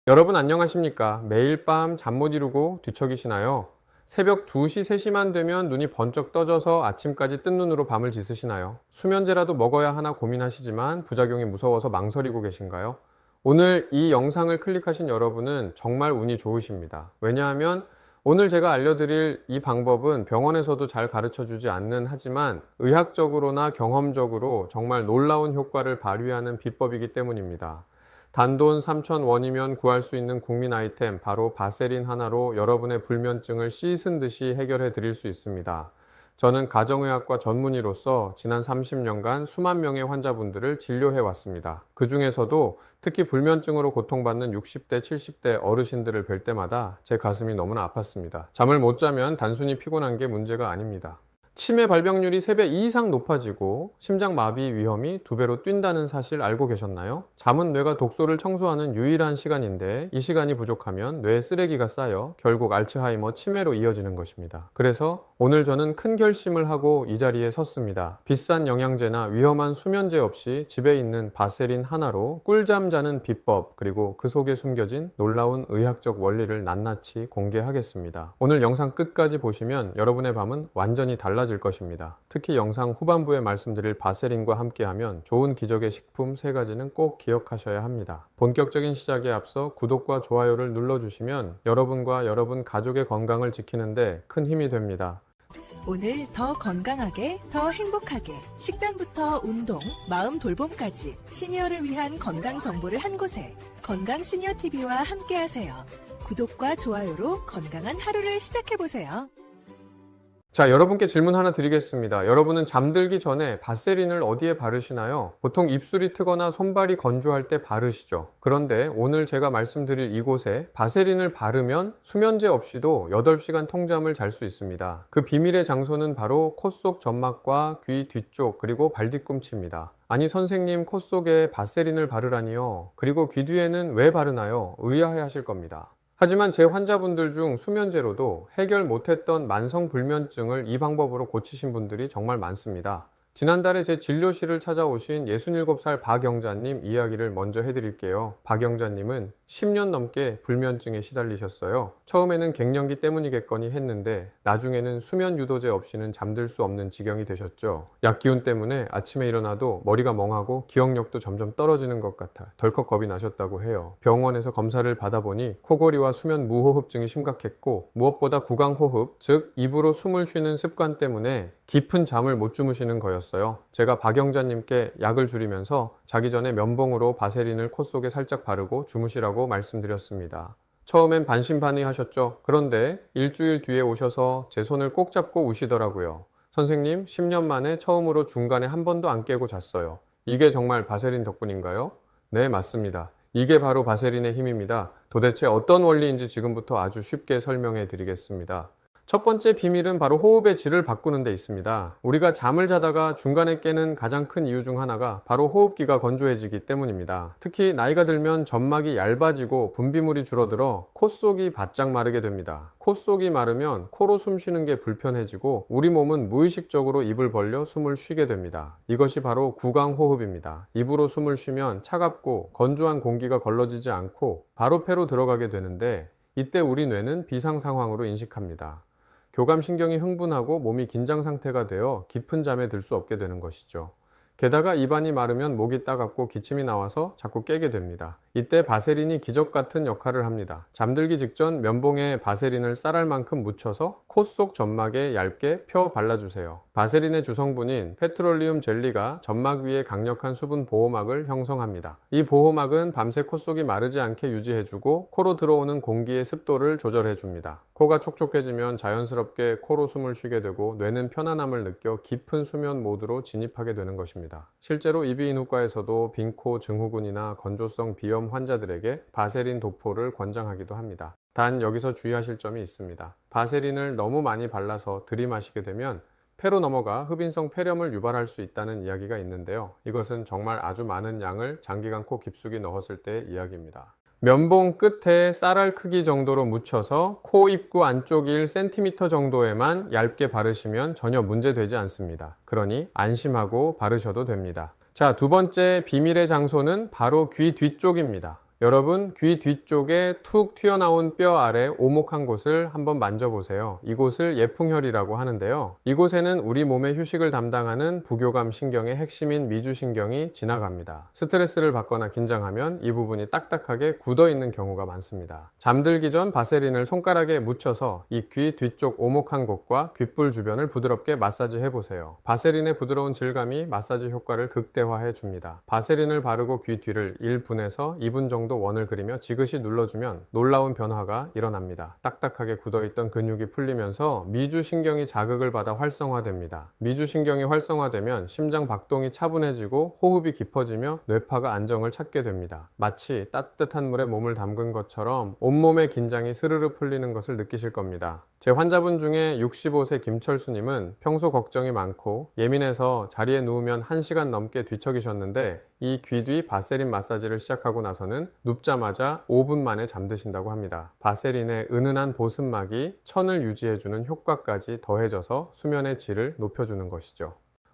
여러분 안녕하십니까? 매일 밤 잠 못 이루고 뒤척이시나요? 새벽 2시, 3시만 되면 눈이 번쩍 떠져서 아침까지 뜬 눈으로 밤을 지새시나요? 수면제라도 먹어야 하나 고민하시지만 부작용이 무서워서 망설이고 계신가요? 오늘 이 영상을 클릭하신 여러분은 정말 운이 좋으십니다. 왜냐하면 오늘 제가 알려드릴 이 방법은 병원에서도 잘 가르쳐 주지 않는 하지만 의학적으로나 경험적으로 정말 놀라운 효과를 발휘하는 비법이기 때문입니다. 단돈 3,000원이면 구할 수 있는 국민 아이템 바로 바세린 하나로 여러분의 불면증을 씻은 듯이 해결해 드릴 수 있습니다. 저는 가정의학과 전문의로서 지난 30년간 수만 명의 환자분들을 진료해 왔습니다. 그 중에서도 특히 불면증으로 고통받는 60대, 70대 어르신들을 뵐 때마다 제 가슴이 너무나 아팠습니다. 잠을 못 자면 단순히 피곤한 게 문제가 아닙니다. 치매 발병률이 3배 이상 높아지고 심장마비 위험이 2배로 뛴다는 사실 알고 계셨나요? 잠은 뇌가 독소를 청소하는 유일한 시간인데 이 시간이 부족하면 뇌에 쓰레기가 쌓여 결국 알츠하이머 치매로 이어지는 것입니다. 그래서 오늘 저는 큰 결심을 하고 이 자리에 섰습니다. 비싼 영양제나 위험한 수면제 없이 집에 있는 바세린 하나로 꿀잠 자는 비법 그리고 그 속에 숨겨진 놀라운 의학적 원리를 낱낱이 공개하겠습니다. 오늘 영상 끝까지 보시면 여러분의 밤은 완전히 달라질 것입니다. 특히 영상 후반부에 말씀드릴 바세린과 함께하면 좋은 기적의 식품 3가지는 꼭 기억하셔야 합니다. 본격적인 시작에 앞서 구독과 좋아요를 눌러주시면 여러분과 여러분 가족의 건강을 지키는데 큰 힘이 됩니다. 오늘 더 건강하게, 더 행복하게 식단부터 운동, 마음 돌봄까지 시니어를 위한 건강 정보를 한 곳에 건강시니어TV와 함께하세요. 구독과 좋아요로 건강한 하루를 시작해보세요. 자, 여러분께 질문 하나 드리겠습니다. 여러분은 잠들기 전에 바세린을 어디에 바르시나요? 보통 입술이 트거나 손발이 건조할 때 바르시죠. 그런데 오늘 제가 말씀드릴 이곳에 바세린을 바르면 수면제 없이도 8시간 통잠을 잘 수 있습니다. 그 비밀의 장소는 바로 코 속 점막과 귀 뒤쪽 그리고 발 뒤꿈치입니다. 아니 선생님, 코 속에 바세린을 바르라니요? 그리고 귀 뒤에는 왜 바르나요? 의아해 하실 겁니다. 하지만 제 환자분들 중 수면제로도 해결 못했던 만성불면증을 이 방법으로 고치신 분들이 정말 많습니다. 지난달에 제 진료실을 찾아오신 67살 박영자님 이야기를 먼저 해드릴게요. 박영자님은 10년 넘게 불면증에 시달리셨어요. 처음에는 갱년기 때문이겠거니 했는데 나중에는 수면 유도제 없이는 잠들 수 없는 지경이 되셨죠. 약기운 때문에 아침에 일어나도 머리가 멍하고 기억력도 점점 떨어지는 것 같아 덜컥 겁이 나셨다고 해요. 병원에서 검사를 받아보니 코골이와 수면 무호흡증이 심각했고 무엇보다 구강호흡, 즉 입으로 숨을 쉬는 습관 때문에 깊은 잠을 못 주무시는 거였어요. 제가 박영자님께 약을 줄이면서 자기 전에 면봉으로 바세린을 코 속에 살짝 바르고 주무시라고 말씀드렸습니다. 처음엔 반신반의하셨죠. 그런데 일주일 뒤에 오셔서 제 손을 꼭 잡고 우시더라고요. 선생님, 10년 만에 처음으로 중간에 한 번도 안 깨고 잤어요. 이게 정말 바세린 덕분인가요? 네, 맞습니다. 이게 바로 바세린의 힘입니다. 도대체 어떤 원리인지 지금부터 아주 쉽게 설명해 드리겠습니다. 첫 번째 비밀은 바로 호흡의 질을 바꾸는 데 있습니다. 우리가 잠을 자다가 중간에 깨는 가장 큰 이유 중 하나가 바로 호흡기가 건조해지기 때문입니다. 특히 나이가 들면 점막이 얇아지고 분비물이 줄어들어 콧속이 바짝 마르게 됩니다. 콧속이 마르면 코로 숨 쉬는 게 불편해지고 우리 몸은 무의식적으로 입을 벌려 숨을 쉬게 됩니다. 이것이 바로 구강호흡입니다. 입으로 숨을 쉬면 차갑고 건조한 공기가 걸러지지 않고 바로 폐로 들어가게 되는데 이때 우리 뇌는 비상 상황으로 인식합니다. 교감신경이 흥분하고 몸이 긴장 상태가 되어 깊은 잠에 들 수 없게 되는 것이죠. 게다가 입안이 마르면 목이 따갑고 기침이 나와서 자꾸 깨게 됩니다. 이때 바세린이 기적 같은 역할을 합니다. 잠들기 직전 면봉에 바세린을 쌀알 만큼 묻혀서 코 속 점막에 얇게 펴 발라주세요. 바세린의 주성분인 페트롤리움 젤리가 점막 위에 강력한 수분 보호막을 형성합니다. 이 보호막은 밤새 콧속이 마르지 않게 유지해주고 코로 들어오는 공기의 습도를 조절해줍니다. 코가 촉촉해지면 자연스럽게 코로 숨을 쉬게 되고 뇌는 편안함을 느껴 깊은 수면 모드로 진입하게 되는 것입니다. 실제로 이비인후과에서도 빈코 증후군이나 건조성 비염 환자들에게 바세린 도포를 권장하기도 합니다. 단 여기서 주의하실 점이 있습니다. 바세린을 너무 많이 발라서 들이마시게 되면 폐로 넘어가 흡인성 폐렴을 유발할 수 있다는 이야기가 있는데요. 이것은 정말 아주 많은 양을 장기간 코 깊숙이 넣었을 때의 이야기입니다. 면봉 끝에 쌀알 크기 정도로 묻혀서 코 입구 안쪽 1cm 정도에만 얇게 바르시면 전혀 문제되지 않습니다. 그러니 안심하고 바르셔도 됩니다. 자, 두 번째 비밀의 장소는 바로 귀 뒤쪽입니다. 여러분, 귀 뒤쪽에 툭 튀어나온 뼈 아래 오목한 곳을 한번 만져보세요. 이곳을 예풍혈이라고 하는데요. 이곳에는 우리 몸의 휴식을 담당하는 부교감 신경의 핵심인 미주신경이 지나갑니다. 스트레스를 받거나 긴장하면 이 부분이 딱딱하게 굳어 있는 경우가 많습니다. 잠들기 전 바세린을 손가락에 묻혀서 이 귀 뒤쪽 오목한 곳과 귓불 주변을 부드럽게 마사지 해보세요. 바세린의 부드러운 질감이 마사지 효과를 극대화해 줍니다. 바세린을 바르고 귀 뒤를 1분에서 2분 정도 원을 그리며 지그시 눌러주면 놀라운 변화가 일어납니다. 딱딱하게 굳어있던 근육이 풀리면서 미주신경이 자극을 받아 활성화됩니다. 미주신경이 활성화되면 심장 박동이 차분해지고 호흡이 깊어지며 뇌파가 안정을 찾게 됩니다. 마치 따뜻한 물에 몸을 담근 것처럼 온몸의 긴장이 스르르 풀리는 것을 느끼실 겁니다. 제 환자분 중에 65세 김철수님은 평소 걱정이 많고 예민해서 자리에 누우면 1시간 넘게 뒤척이셨는데 이 귀 뒤 바세린 마사지를 시작하고 나서는 눕자마자 5분 만에 잠드신다고 합니다. 바세린의 은은한 보습막이 천을 유지해주는 효과까지 더해져서 수면의 질을 높여주는 것이죠.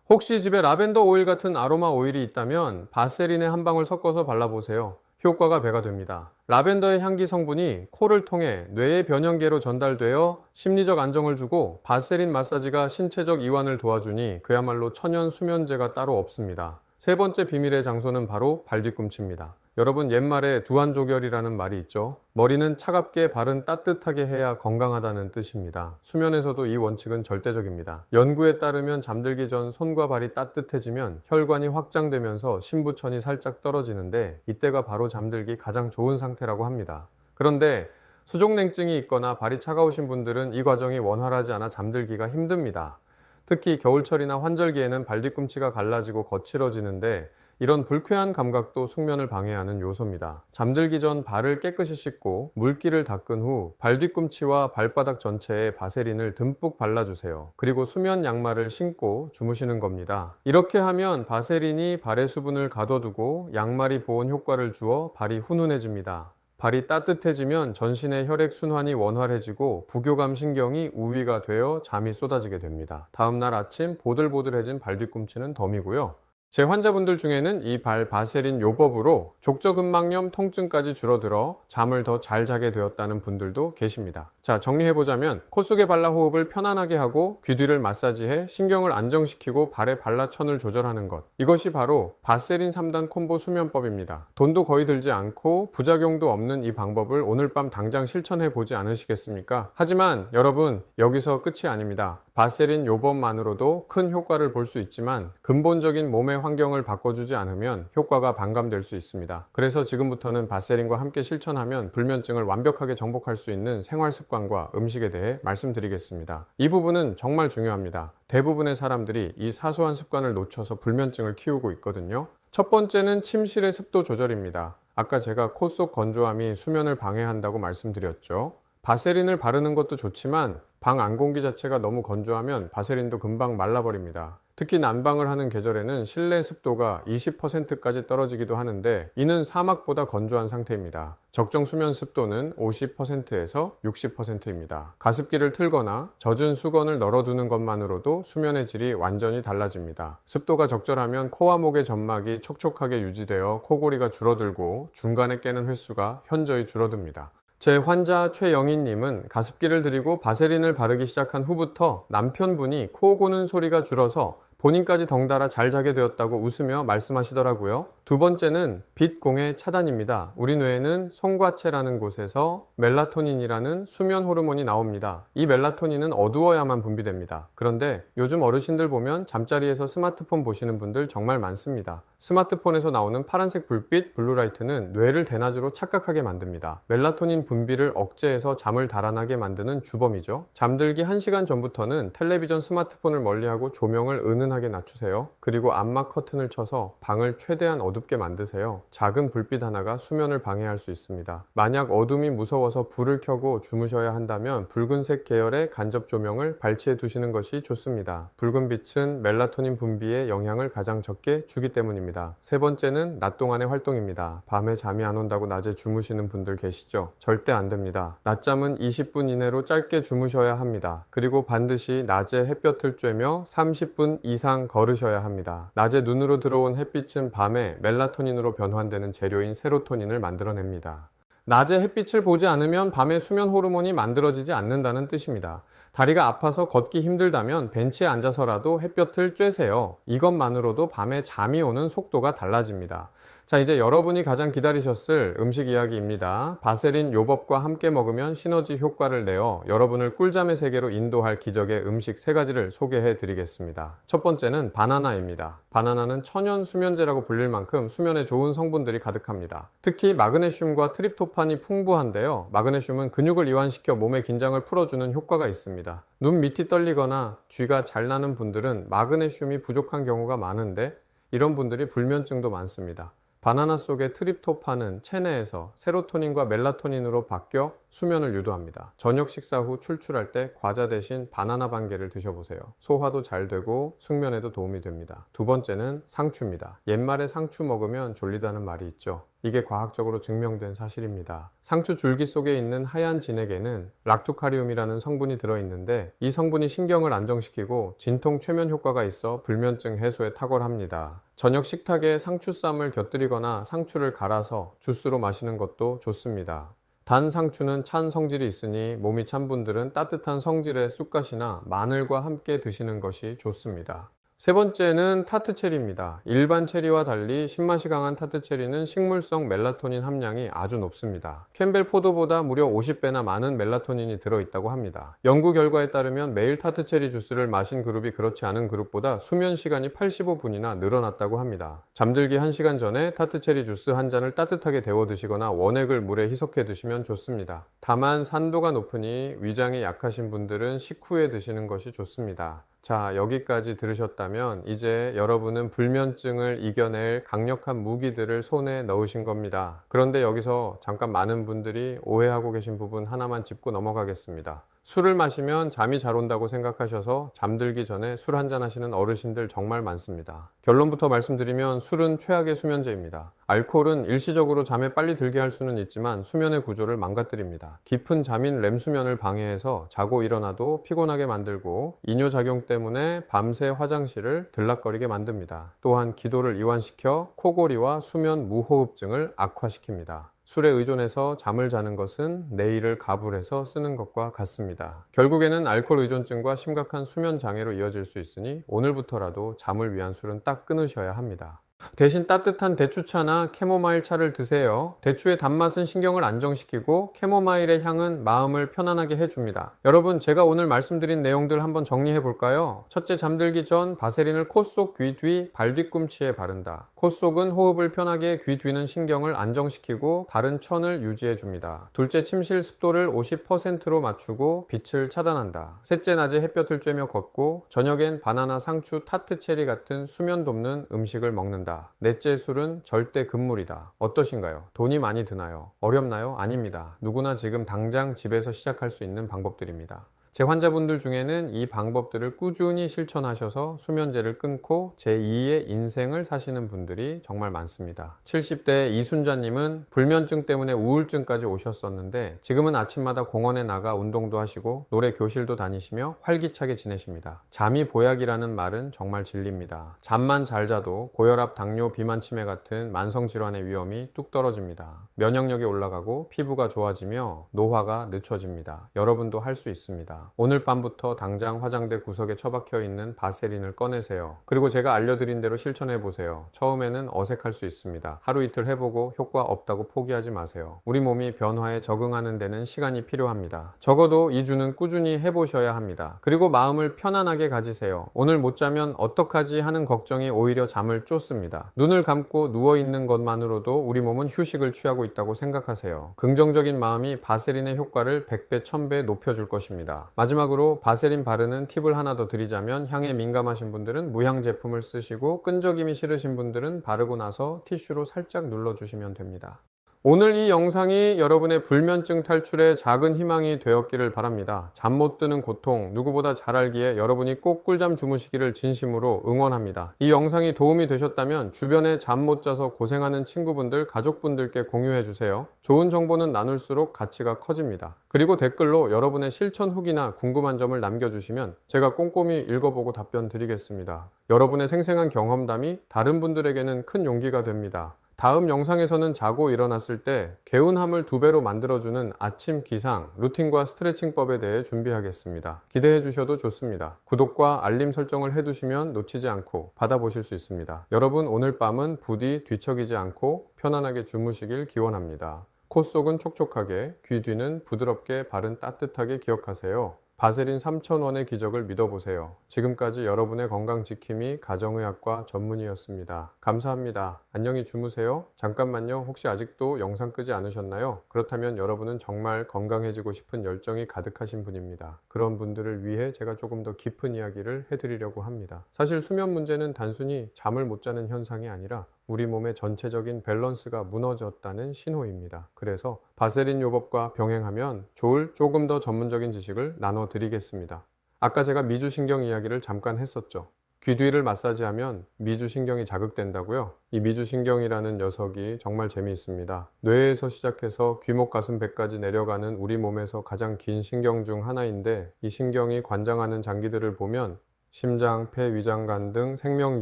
혹시 집에 라벤더 오일 같은 아로마 오일이 있다면 바세린에 한 방울 섞어서 발라보세요. 효과가 배가 됩니다. 라벤더의 향기 성분이 코를 통해 뇌의 변형계로 전달되어 심리적 안정을 주고 바세린 마사지가 신체적 이완을 도와주니 그야말로 천연 수면제가 따로 없습니다. 세 번째 비밀의 장소는 바로 발뒤꿈치입니다. 여러분, 옛말에 두안조결이라는 말이 있죠. 머리는 차갑게, 발은 따뜻하게 해야 건강하다는 뜻입니다. 수면에서도 이 원칙은 절대적입니다. 연구에 따르면 잠들기 전 손과 발이 따뜻해지면 혈관이 확장되면서 심부천이 살짝 떨어지는데 이때가 바로 잠들기 가장 좋은 상태라고 합니다. 그런데 수족냉증이 있거나 발이 차가우신 분들은 이 과정이 원활하지 않아 잠들기가 힘듭니다. 특히 겨울철이나 환절기에는 발뒤꿈치가 갈라지고 거칠어지는데 이런 불쾌한 감각도 숙면을 방해하는 요소입니다. 잠들기 전 발을 깨끗이 씻고 물기를 닦은 후 발뒤꿈치와 발바닥 전체에 바세린을 듬뿍 발라주세요. 그리고 수면 양말을 신고 주무시는 겁니다. 이렇게 하면 바세린이 발의 수분을 가둬두고 양말이 보온 효과를 주어 발이 훈훈해집니다. 발이 따뜻해지면 전신의 혈액순환이 원활해지고 부교감 신경이 우위가 되어 잠이 쏟아지게 됩니다. 다음날 아침 보들보들해진 발뒤꿈치는 덤이고요. 제 환자분들 중에는 이 발 바세린 요법으로 족저근막염 통증까지 줄어들어 잠을 더 잘 자게 되었다는 분들도 계십니다. 자, 정리해보자면 코 속에 발라 호흡을 편안하게 하고 귀 뒤를 마사지해 신경을 안정시키고 발의 발라천을 조절하는 것, 이것이 바로 바세린 3단 콤보 수면법입니다. 돈도 거의 들지 않고 부작용도 없는 이 방법을 오늘 밤 당장 실천해보지 않으시겠습니까? 하지만 여러분, 여기서 끝이 아닙니다. 바세린 요법만으로도 큰 효과를 볼 수 있지만 근본적인 몸의 환경을 바꿔주지 않으면 효과가 반감될 수 있습니다. 그래서 지금부터는 바세린과 함께 실천하면 불면증을 완벽하게 정복할 수 있는 생활 습관과 음식에 대해 말씀드리겠습니다. 이 부분은 정말 중요합니다. 대부분의 사람들이 이 사소한 습관을 놓쳐서 불면증을 키우고 있거든요. 첫 번째는 침실의 습도 조절입니다. 아까 제가 코 속 건조함이 수면을 방해한다고 말씀드렸죠. 바세린을 바르는 것도 좋지만 방 안공기 자체가 너무 건조하면 바세린도 금방 말라버립니다. 특히 난방을 하는 계절에는 실내 습도가 20%까지 떨어지기도 하는데 이는 사막보다 건조한 상태입니다. 적정 수면 습도는 50%에서 60%입니다. 가습기를 틀거나 젖은 수건을 널어두는 것만으로도 수면의 질이 완전히 달라집니다. 습도가 적절하면 코와 목의 점막이 촉촉하게 유지되어 코골이가 줄어들고 중간에 깨는 횟수가 현저히 줄어듭니다. 제 환자 최영희님은 가습기를 들이고 바세린을 바르기 시작한 후부터 남편분이 코 고는 소리가 줄어서 본인까지 덩달아 잘 자게 되었다고 웃으며 말씀하시더라고요. 두 번째는 빛 공해 차단입니다. 우리 뇌에는 송과체라는 곳에서 멜라토닌이라는 수면 호르몬이 나옵니다. 이 멜라토닌은 어두워야만 분비됩니다. 그런데 요즘 어르신들 보면 잠자리에서 스마트폰 보시는 분들 정말 많습니다. 스마트폰에서 나오는 파란색 불빛, 블루라이트는 뇌를 대낮으로 착각하게 만듭니다. 멜라토닌 분비를 억제해서 잠을 달아나게 만드는 주범이죠. 잠들기 1시간 전부터는 텔레비전, 스마트폰을 멀리하고 조명을 은은하게 낮추세요. 그리고 암막 커튼을 쳐서 방을 최대한 어둡게 만드세요. 작은 불빛 하나가 수면을 방해할 수 있습니다. 만약 어둠이 무서워서 불을 켜고 주무셔야 한다면 붉은색 계열의 간접 조명을 발치해 두시는 것이 좋습니다. 붉은 빛은 멜라토닌 분비에 영향을 가장 적게 주기 때문입니다. 세 번째는 낮 동안의 활동입니다. 밤에 잠이 안 온다고 낮에 주무시는 분들 계시죠? 절대 안 됩니다. 낮잠은 20분 이내로 짧게 주무셔야 합니다. 그리고 반드시 낮에 햇볕을 쬐며 30분 이상 걸으셔야 합니다. 낮에 눈으로 들어온 햇빛은 밤에 멜라토닌으로 변환되는 재료인 세로토닌을 만들어냅니다. 낮에 햇빛을 보지 않으면 밤에 수면 호르몬이 만들어지지 않는다는 뜻입니다. 다리가 아파서 걷기 힘들다면 벤치에 앉아서라도 햇볕을 쬐세요. 이것만으로도 밤에 잠이 오는 속도가 달라집니다. 자, 이제 여러분이 가장 기다리셨을 음식 이야기입니다. 바세린 요법과 함께 먹으면 시너지 효과를 내어 여러분을 꿀잠의 세계로 인도할 기적의 음식 3가지를 소개해 드리겠습니다. 첫 번째는 바나나입니다. 바나나는 천연 수면제라고 불릴 만큼 수면에 좋은 성분들이 가득합니다. 특히 마그네슘과 트립토판이 풍부한데요. 마그네슘은 근육을 이완시켜 몸의 긴장을 풀어주는 효과가 있습니다. 눈 밑이 떨리거나 쥐가 잘 나는 분들은 마그네슘이 부족한 경우가 많은데 이런 분들이 불면증도 많습니다. 바나나 속의 트립토판은 체내에서 세로토닌과 멜라토닌으로 바뀌어 수면을 유도합니다. 저녁 식사 후 출출할 때 과자 대신 바나나 반 개를 드셔보세요. 소화도 잘 되고 숙면에도 도움이 됩니다. 두 번째는 상추입니다. 옛말에 상추 먹으면 졸리다는 말이 있죠. 이게 과학적으로 증명된 사실입니다. 상추 줄기 속에 있는 하얀 진액에는 락토카리움이라는 성분이 들어있는데 이 성분이 신경을 안정시키고 진통 최면 효과가 있어 불면증 해소에 탁월합니다. 저녁 식탁에 상추쌈을 곁들이거나 상추를 갈아서 주스로 마시는 것도 좋습니다. 단 상추는 찬 성질이 있으니 몸이 찬 분들은 따뜻한 성질의 쑥갓이나 마늘과 함께 드시는 것이 좋습니다. 세 번째는 타트체리입니다. 일반 체리와 달리 신맛이 강한 타트체리는 식물성 멜라토닌 함량이 아주 높습니다. 캠벨 포도보다 무려 50배나 많은 멜라토닌이 들어있다고 합니다. 연구 결과에 따르면 매일 타트체리 주스를 마신 그룹이 그렇지 않은 그룹보다 수면 시간이 85분이나 늘어났다고 합니다. 잠들기 1시간 전에 타트체리 주스 한 잔을 따뜻하게 데워 드시거나 원액을 물에 희석해 드시면 좋습니다. 다만 산도가 높으니 위장이 약하신 분들은 식후에 드시는 것이 좋습니다. 자, 여기까지 들으셨다면 이제 여러분은 불면증을 이겨낼 강력한 무기들을 손에 넣으신 겁니다. 그런데 여기서 잠깐 많은 분들이 오해하고 계신 부분 하나만 짚고 넘어가겠습니다. 술을 마시면 잠이 잘 온다고 생각하셔서 잠들기 전에 술 한잔 하시는 어르신들 정말 많습니다. 결론부터 말씀드리면 술은 최악의 수면제입니다. 알코올은 일시적으로 잠에 빨리 들게 할 수는 있지만 수면의 구조를 망가뜨립니다. 깊은 잠인 렘수면을 방해해서 자고 일어나도 피곤하게 만들고 이뇨작용 때문에 밤새 화장실을 들락거리게 만듭니다. 또한 기도를 이완시켜 코골이와 수면 무호흡증을 악화시킵니다. 술에 의존해서 잠을 자는 것은 내일을 가불해서 쓰는 것과 같습니다. 결국에는 알코올 의존증과 심각한 수면 장애로 이어질 수 있으니 오늘부터라도 잠을 위한 술은 딱 끊으셔야 합니다. 대신 따뜻한 대추차나 캐모마일 차를 드세요. 대추의 단맛은 신경을 안정시키고 캐모마일의 향은 마음을 편안하게 해줍니다. 여러분, 제가 오늘 말씀드린 내용들 한번 정리해 볼까요? 첫째, 잠들기 전 바세린을 코 속, 귀 뒤, 발 뒤꿈치에 바른다. 코 속은 호흡을 편하게, 귀 뒤는 신경을 안정시키고 바른 천을 유지해 줍니다. 둘째, 침실 습도를 50%로 맞추고 빛을 차단한다. 셋째, 낮에 햇볕을 쬐며 걷고 저녁엔 바나나, 상추, 타트 체리 같은 수면 돕는 음식을 먹는다. 넷째, 술은 절대 금물이다. 어떠신가요? 돈이 많이 드나요? 어렵나요? 아닙니다. 누구나 지금 당장 집에서 시작할 수 있는 방법들입니다. 제 환자분들 중에는 이 방법들을 꾸준히 실천하셔서 수면제를 끊고 제2의 인생을 사시는 분들이 정말 많습니다. 70대 이순자님은 불면증 때문에 우울증까지 오셨었는데 지금은 아침마다 공원에 나가 운동도 하시고 노래 교실도 다니시며 활기차게 지내십니다. 잠이 보약이라는 말은 정말 진리입니다. 잠만 잘 자도 고혈압, 당뇨, 비만, 치매 같은 만성질환의 위험이 뚝 떨어집니다. 면역력이 올라가고 피부가 좋아지며 노화가 늦춰집니다. 여러분도 할 수 있습니다. 오늘 밤부터 당장 화장대 구석에 처박혀 있는 바세린을 꺼내세요. 그리고 제가 알려드린 대로 실천해 보세요. 처음에는 어색할 수 있습니다. 하루 이틀 해보고 효과 없다고 포기하지 마세요. 우리 몸이 변화에 적응하는 데는 시간이 필요합니다. 적어도 2주는 꾸준히 해보셔야 합니다. 그리고 마음을 편안하게 가지세요. 오늘 못 자면 어떡하지 하는 걱정이 오히려 잠을 쫓습니다. 눈을 감고 누워있는 것만으로도 우리 몸은 휴식을 취하고 있다고 생각하세요. 긍정적인 마음이 바세린의 효과를 100배, 1000배 높여줄 것입니다. 마지막으로 바세린 바르는 팁을 하나 더 드리자면 향에 민감하신 분들은 무향 제품을 쓰시고 끈적임이 싫으신 분들은 바르고 나서 티슈로 살짝 눌러주시면 됩니다. 오늘 이 영상이 여러분의 불면증 탈출에 작은 희망이 되었기를 바랍니다. 잠 못 드는 고통 누구보다 잘 알기에 여러분이 꼭 꿀잠 주무시기를 진심으로 응원합니다. 이 영상이 도움이 되셨다면 주변에 잠 못 자서 고생하는 친구분들, 가족분들께 공유해 주세요. 좋은 정보는 나눌수록 가치가 커집니다. 그리고 댓글로 여러분의 실천 후기나 궁금한 점을 남겨주시면 제가 꼼꼼히 읽어보고 답변 드리겠습니다. 여러분의 생생한 경험담이 다른 분들에게는 큰 용기가 됩니다. 다음 영상에서는 자고 일어났을 때 개운함을 2배로 만들어주는 아침 기상, 루틴과 스트레칭법에 대해 준비하겠습니다. 기대해 주셔도 좋습니다. 구독과 알림 설정을 해두시면 놓치지 않고 받아보실 수 있습니다. 여러분 오늘 밤은 부디 뒤척이지 않고 편안하게 주무시길 기원합니다. 코 속은 촉촉하게, 귀 뒤는 부드럽게, 발은 따뜻하게 기억하세요. 바세린 3,000원의 기적을 믿어보세요. 지금까지 여러분의 건강 지킴이 가정의학과 전문의였습니다. 감사합니다. 안녕히 주무세요. 잠깐만요. 혹시 아직도 영상 끄지 않으셨나요? 그렇다면 여러분은 정말 건강해지고 싶은 열정이 가득하신 분입니다. 그런 분들을 위해 제가 조금 더 깊은 이야기를 해드리려고 합니다. 사실 수면 문제는 단순히 잠을 못 자는 현상이 아니라 우리 몸의 전체적인 밸런스가 무너졌다는 신호입니다. 그래서 바세린 요법과 병행하면 좋을 조금 더 전문적인 지식을 나눠드리겠습니다. 아까 제가 미주신경 이야기를 잠깐 했었죠. 귀 뒤를 마사지하면 미주신경이 자극된다고요? 이 미주신경이라는 녀석이 정말 재미있습니다. 뇌에서 시작해서 귀목 가슴 배까지 내려가는 우리 몸에서 가장 긴 신경 중 하나인데 이 신경이 관장하는 장기들을 보면 심장, 폐, 위장관 등 생명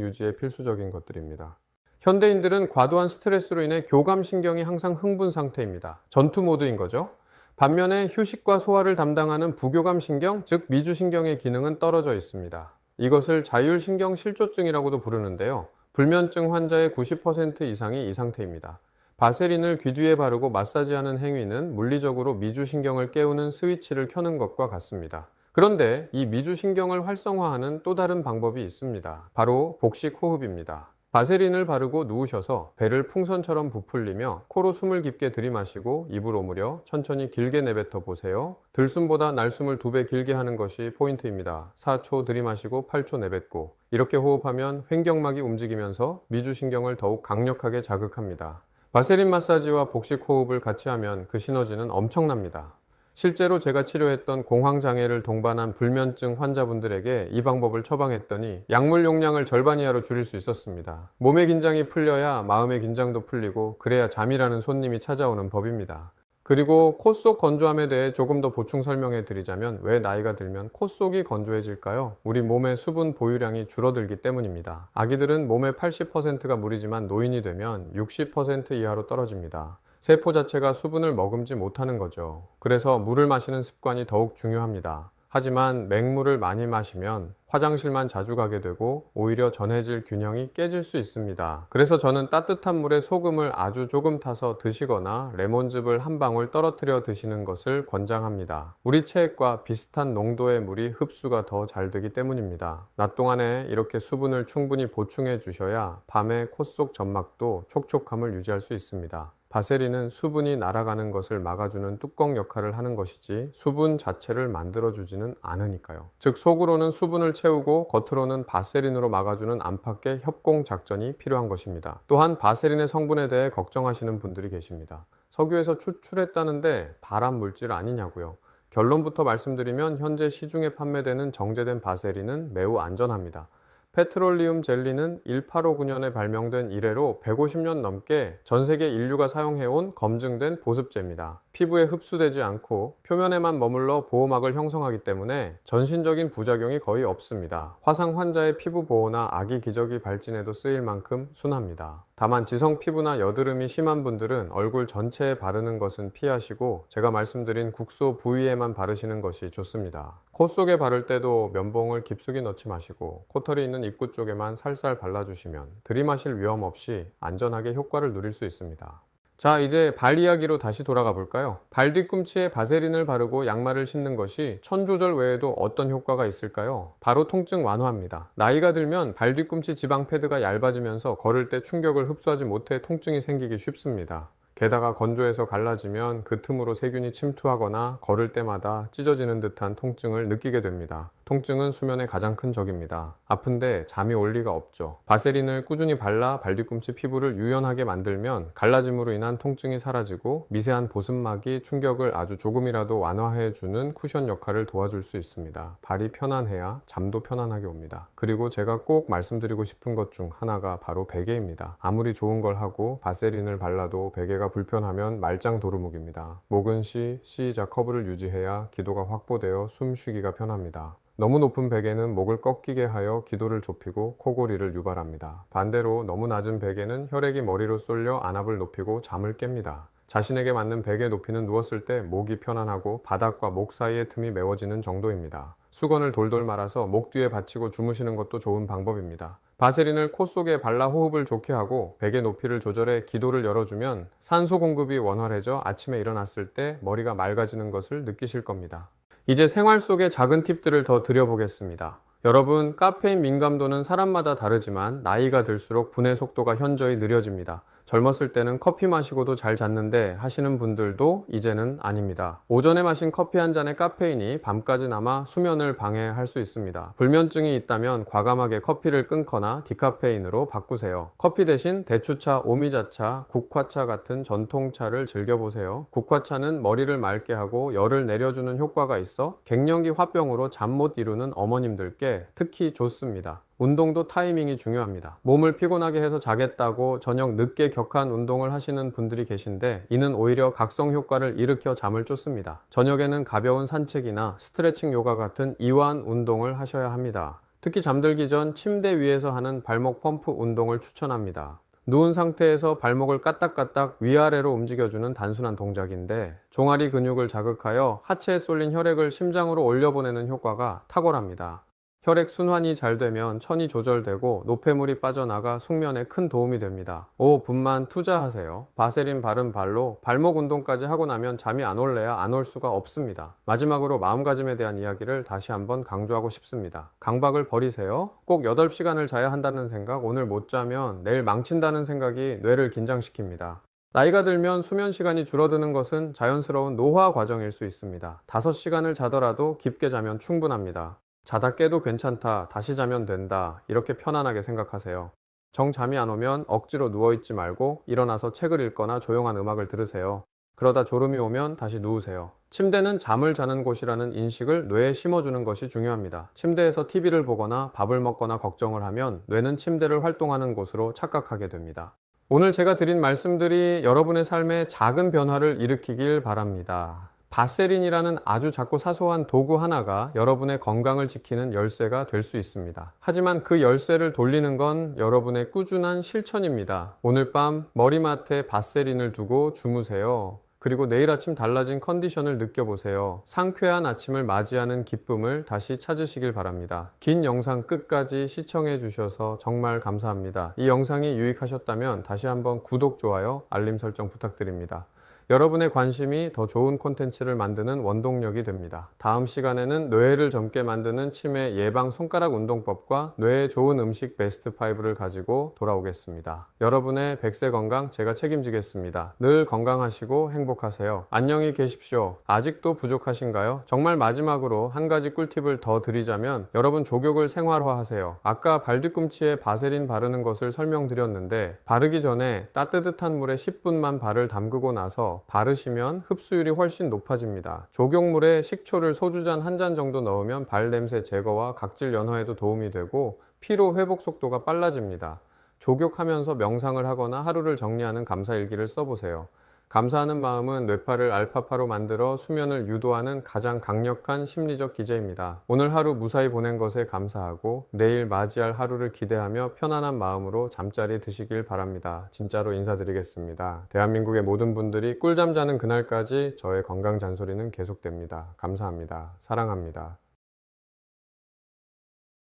유지에 필수적인 것들입니다. 현대인들은 과도한 스트레스로 인해 교감신경이 항상 흥분 상태입니다. 전투 모드인 거죠. 반면에 휴식과 소화를 담당하는 부교감신경, 즉 미주신경의 기능은 떨어져 있습니다. 이것을 자율신경실조증이라고도 부르는데요. 불면증 환자의 90% 이상이 이 상태입니다. 바세린을 귀 뒤에 바르고 마사지하는 행위는 물리적으로 미주신경을 깨우는 스위치를 켜는 것과 같습니다. 그런데 이 미주신경을 활성화하는 또 다른 방법이 있습니다. 바로 복식호흡입니다. 바세린을 바르고 누우셔서 배를 풍선처럼 부풀리며 코로 숨을 깊게 들이마시고 입을 오므려 천천히 길게 내뱉어 보세요. 들숨보다 날숨을 2배 길게 하는 것이 포인트입니다. 4초 들이마시고 8초 내뱉고 이렇게 호흡하면 횡격막이 움직이면서 미주신경을 더욱 강력하게 자극합니다. 바세린 마사지와 복식 호흡을 같이 하면 그 시너지는 엄청납니다. 실제로 제가 치료했던 공황장애를 동반한 불면증 환자분들에게 이 방법을 처방했더니 약물 용량을 절반 이하로 줄일 수 있었습니다. 몸의 긴장이 풀려야 마음의 긴장도 풀리고 그래야 잠이라는 손님이 찾아오는 법입니다. 그리고 코 속 건조함에 대해 조금 더 보충 설명해 드리자면 왜 나이가 들면 코 속이 건조해질까요? 우리 몸의 수분 보유량이 줄어들기 때문입니다. 아기들은 몸의 80%가 물이지만 노인이 되면 60% 이하로 떨어집니다. 세포 자체가 수분을 머금지 못하는 거죠. 그래서 물을 마시는 습관이 더욱 중요합니다. 하지만 맹물을 많이 마시면 화장실만 자주 가게 되고 오히려 전해질 균형이 깨질 수 있습니다. 그래서 저는 따뜻한 물에 소금을 아주 조금 타서 드시거나 레몬즙을 한 방울 떨어뜨려 드시는 것을 권장합니다. 우리 체액과 비슷한 농도의 물이 흡수가 더 잘 되기 때문입니다. 낮 동안에 이렇게 수분을 충분히 보충해 주셔야 밤에 코 속 점막도 촉촉함을 유지할 수 있습니다. 바세린은 수분이 날아가는 것을 막아주는 뚜껑 역할을 하는 것이지 수분 자체를 만들어주지는 않으니까요. 즉 속으로는 수분을 채우고 겉으로는 바세린으로 막아주는 안팎의 협공 작전이 필요한 것입니다. 또한 바세린의 성분에 대해 걱정하시는 분들이 계십니다. 석유에서 추출했다는데 발암 물질 아니냐고요. 결론부터 말씀드리면 현재 시중에 판매되는 정제된 바세린은 매우 안전합니다. 페트롤리움 젤리는 1859년에 발명된 이래로 150년 넘게 전 세계 인류가 사용해온 검증된 보습제입니다. 피부에 흡수되지 않고 표면에만 머물러 보호막을 형성하기 때문에 전신적인 부작용이 거의 없습니다. 화상 환자의 피부 보호나 아기 기저귀 발진에도 쓰일 만큼 순합니다. 다만 지성 피부나 여드름이 심한 분들은 얼굴 전체에 바르는 것은 피하시고 제가 말씀드린 국소 부위에만 바르시는 것이 좋습니다. 코 속에 바를 때도 면봉을 깊숙이 넣지 마시고 코털이 있는 입구 쪽에만 살살 발라주시면 들이마실 위험 없이 안전하게 효과를 누릴 수 있습니다. 자, 이제 발 이야기로 다시 돌아가 볼까요? 발 뒤꿈치에 바세린을 바르고 양말을 신는 것이 천 조절 외에도 어떤 효과가 있을까요? 바로 통증 완화입니다. 나이가 들면 발 뒤꿈치 지방 패드가 얇아지면서 걸을 때 충격을 흡수하지 못해 통증이 생기기 쉽습니다. 게다가 건조해서 갈라지면 그 틈으로 세균이 침투하거나 걸을 때마다 찢어지는 듯한 통증을 느끼게 됩니다. 통증은 수면의 가장 큰 적입니다. 아픈데 잠이 올 리가 없죠. 바세린을 꾸준히 발라 발뒤꿈치 피부를 유연하게 만들면 갈라짐으로 인한 통증이 사라지고 미세한 보습막이 충격을 아주 조금이라도 완화해주는 쿠션 역할을 도와줄 수 있습니다. 발이 편안해야 잠도 편안하게 옵니다. 그리고 제가 꼭 말씀드리고 싶은 것 중 하나가 바로 베개입니다. 아무리 좋은 걸 하고 바세린을 발라도 베개가 불편하면 말짱 도루묵입니다. 목은 C자 커브를 유지해야 기도가 확보되어 숨쉬기가 편합니다. 너무 높은 베개는 목을 꺾이게 하여 기도를 좁히고 코골이를 유발합니다. 반대로 너무 낮은 베개는 혈액이 머리로 쏠려 안압을 높이고 잠을 깹니다. 자신에게 맞는 베개 높이는 누웠을 때 목이 편안하고 바닥과 목 사이의 틈이 메워지는 정도입니다. 수건을 돌돌 말아서 목 뒤에 받치고 주무시는 것도 좋은 방법입니다. 바세린을 코 속에 발라 호흡을 좋게 하고 베개 높이를 조절해 기도를 열어주면 산소 공급이 원활해져 아침에 일어났을 때 머리가 맑아지는 것을 느끼실 겁니다. 이제 생활 속의 작은 팁들을 더 드려보겠습니다. 여러분, 카페인 민감도는 사람마다 다르지만 나이가 들수록 분해 속도가 현저히 느려집니다. 젊었을 때는 커피 마시고도 잘 잤는데 하시는 분들도 이제는 아닙니다. 오전에 마신 커피 한 잔의 카페인이 밤까지 남아 수면을 방해할 수 있습니다. 불면증이 있다면 과감하게 커피를 끊거나 디카페인으로 바꾸세요. 커피 대신 대추차, 오미자차, 국화차 같은 전통차를 즐겨보세요. 국화차는 머리를 맑게 하고 열을 내려주는 효과가 있어 갱년기 화병으로 잠 못 이루는 어머님들께 특히 좋습니다. 운동도 타이밍이 중요합니다. 몸을 피곤하게 해서 자겠다고 저녁 늦게 격한 운동을 하시는 분들이 계신데 이는 오히려 각성 효과를 일으켜 잠을 쫓습니다. 저녁에는 가벼운 산책이나 스트레칭 요가 같은 이완 운동을 하셔야 합니다. 특히 잠들기 전 침대 위에서 하는 발목 펌프 운동을 추천합니다. 누운 상태에서 발목을 까딱까딱 위아래로 움직여주는 단순한 동작인데 종아리 근육을 자극하여 하체에 쏠린 혈액을 심장으로 올려보내는 효과가 탁월합니다. 혈액 순환이 잘 되면 천이 조절되고 노폐물이 빠져나가 숙면에 큰 도움이 됩니다. 5분만 투자하세요. 바세린 바른 발로 발목 운동까지 하고 나면 잠이 안 올래야 안 올 수가 없습니다. 마지막으로 마음가짐에 대한 이야기를 다시 한번 강조하고 싶습니다. 강박을 버리세요. 꼭 8시간을 자야 한다는 생각, 오늘 못 자면 내일 망친다는 생각이 뇌를 긴장시킵니다. 나이가 들면 수면 시간이 줄어드는 것은 자연스러운 노화 과정일 수 있습니다. 5시간을 자더라도 깊게 자면 충분합니다. 자다 깨도 괜찮다, 다시 자면 된다, 이렇게 편안하게 생각하세요. 정 잠이 안 오면 억지로 누워있지 말고 일어나서 책을 읽거나 조용한 음악을 들으세요. 그러다 졸음이 오면 다시 누우세요. 침대는 잠을 자는 곳이라는 인식을 뇌에 심어주는 것이 중요합니다. 침대에서 TV를 보거나 밥을 먹거나 걱정을 하면 뇌는 침대를 활동하는 곳으로 착각하게 됩니다. 오늘 제가 드린 말씀들이 여러분의 삶에 작은 변화를 일으키길 바랍니다. 바세린이라는 아주 작고 사소한 도구 하나가 여러분의 건강을 지키는 열쇠가 될 수 있습니다. 하지만 그 열쇠를 돌리는 건 여러분의 꾸준한 실천입니다. 오늘 밤 머리맡에 바세린을 두고 주무세요. 그리고 내일 아침 달라진 컨디션을 느껴보세요. 상쾌한 아침을 맞이하는 기쁨을 다시 찾으시길 바랍니다. 긴 영상 끝까지 시청해 주셔서 정말 감사합니다. 이 영상이 유익하셨다면 다시 한번 구독, 좋아요, 알림 설정 부탁드립니다. 여러분의 관심이 더 좋은 콘텐츠를 만드는 원동력이 됩니다. 다음 시간에는 뇌를 젊게 만드는 치매 예방 손가락 운동법과 뇌에 좋은 음식 베스트 5를 가지고 돌아오겠습니다. 여러분의 100세 건강 제가 책임지겠습니다. 늘 건강하시고 행복하세요. 안녕히 계십시오. 아직도 부족하신가요? 정말 마지막으로 한 가지 꿀팁을 더 드리자면 여러분 족욕을 생활화하세요. 아까 발뒤꿈치에 바세린 바르는 것을 설명드렸는데 바르기 전에 따뜻한 물에 10분만 발을 담그고 나서 바르시면 흡수율이 훨씬 높아집니다. 족욕물에 식초를 소주잔 한 잔 정도 넣으면 발냄새 제거와 각질 연화에도 도움이 되고 피로 회복 속도가 빨라집니다. 족욕하면서 명상을 하거나 하루를 정리하는 감사일기를 써보세요. 감사하는 마음은 뇌파를 알파파로 만들어 수면을 유도하는 가장 강력한 심리적 기제입니다. 오늘 하루 무사히 보낸 것에 감사하고 내일 맞이할 하루를 기대하며 편안한 마음으로 잠자리 드시길 바랍니다. 진짜로 인사드리겠습니다. 대한민국의 모든 분들이 꿀잠 자는 그날까지 저의 건강 잔소리는 계속됩니다. 감사합니다. 사랑합니다.